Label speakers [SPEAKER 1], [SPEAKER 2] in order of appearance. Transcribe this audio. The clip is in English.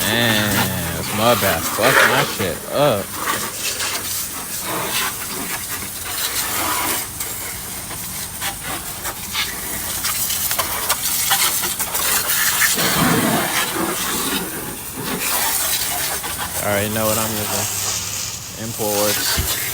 [SPEAKER 1] Man, this mud bath fucked my shit up. I already know what I'm using. Imports.